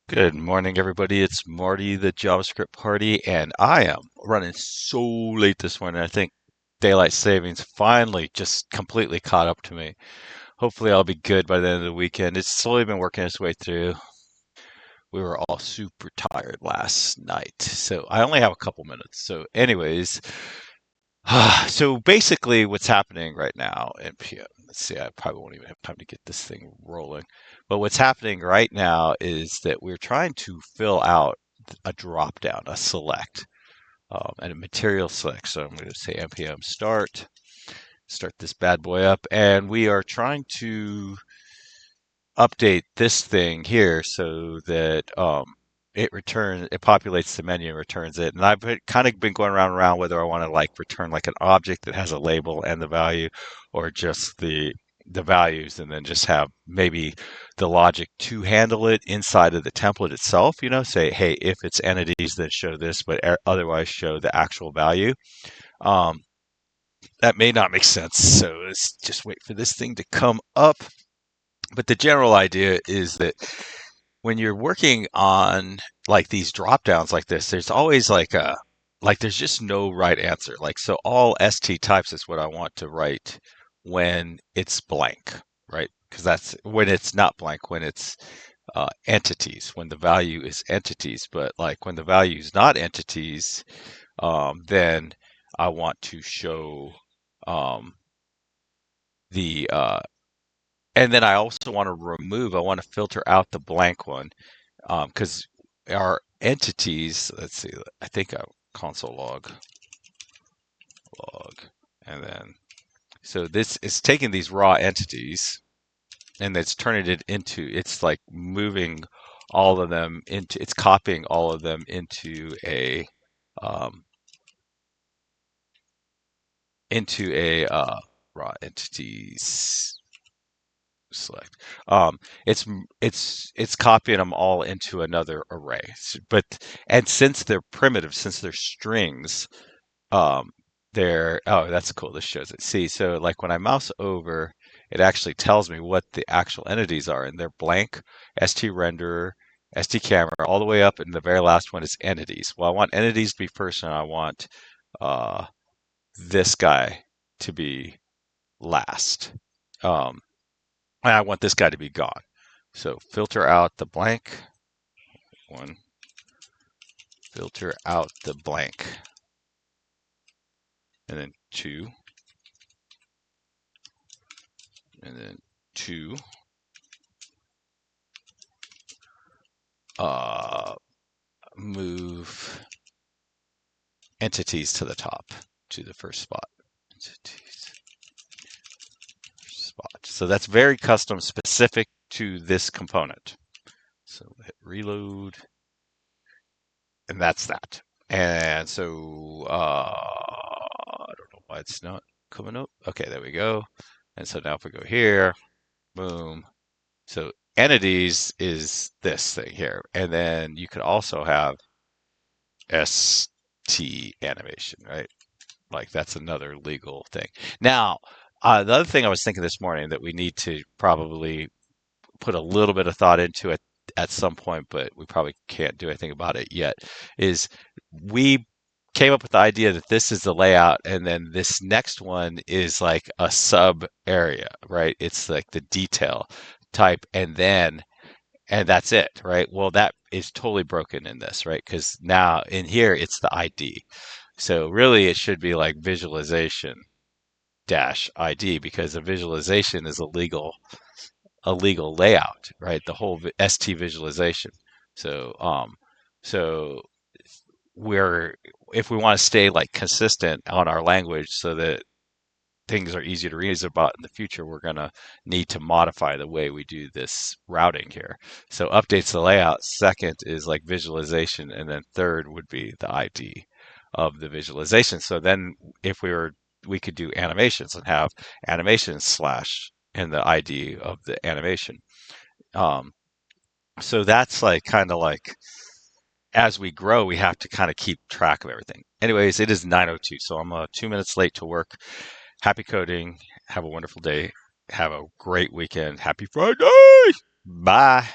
Good morning, everybody. It's Marty, the JavaScript party, and I am running so late this morning. I think daylight savings finally just completely caught up to me. Hopefully, I'll be good by the end of the weekend. It's slowly been working its way through. We were all super tired last night, so I only have a couple minutes. So, so basically, what's happening right now in PM, let's see, I probably won't even have time to get this thing rolling. But what's happening right now is that we're trying to fill out a drop down, a select, and a material select. So I'm going to say npm start this bad boy up, and we are trying to update this thing here so that it populates the menu and returns it. And I've kind of been going around whether I want to like return like an object that has a label and the value, or just the values, and then just have maybe the logic to handle it inside of the template itself. Say, hey, if it's entities, then show this, but otherwise show the actual value. Um, that may not make sense, so let's just wait for this thing to come up. But the general idea is that when you're working on like these drop downs like this, there's always there's just no right answer. Like, so all st types is what I want to write when it's blank, right? Because that's when it's not blank, when it's entities, when the value is entities. But like when the value is not entities, then I want to show um, the and then I also want I want to filter out the blank one, because our entities, let's see, I think console log, and then, so this is taking these raw entities and it's turning it into, it's like moving all of them into, it's copying all of them um, into a raw entities select. Um, it's copying them all into another array. And since they're primitive, since they're strings, um, they're that's cool. This shows it. See, so like when I mouse over, it actually tells me what the actual entities are, and they're blank, st renderer, st camera, all the way up, and the very last one is entities. Well, I want entities to be first, and I want uh, this guy to be last. Um, and I want this guy to be gone. So filter out the blank one, filter out the blank, and then two, and then two. Move entities to the top, to the first spot. Entities, spot. So that's very custom specific to this component. So hit reload, and that's that. And so I don't know why it's not coming up. Okay, there we go. And so now if we go here, boom. So entities is this thing here. And then you could also have ST animation, right? Like that's another legal thing. Now, the other thing I was thinking this morning that we need to probably put a little bit of thought into it at some point, but we probably can't do anything about it yet, is we came up with the idea that this is the layout, and then this next one is like a sub area, right? It's like the detail type, and that's it, right? Well, that is totally broken in this, right? Because now in here it's the ID. So really it should be like visualization dash ID, because a visualization is a legal layout, right? The whole ST visualization. So so we're if we want to stay like consistent on our language so that things are easy to read about in the future, we're going to need to modify the way we do this routing here. So updates the layout. Second is like visualization. And then third would be the ID of the visualization. So then if we could do animations and have animations slash and the ID of the animation. Um, so that's like kind of like as we grow, we have to kind of keep track of everything. Anyways, it is 9:02, so I'm 2 minutes late to work. Happy coding. Have a wonderful day. Have a great weekend. Happy Friday. Bye.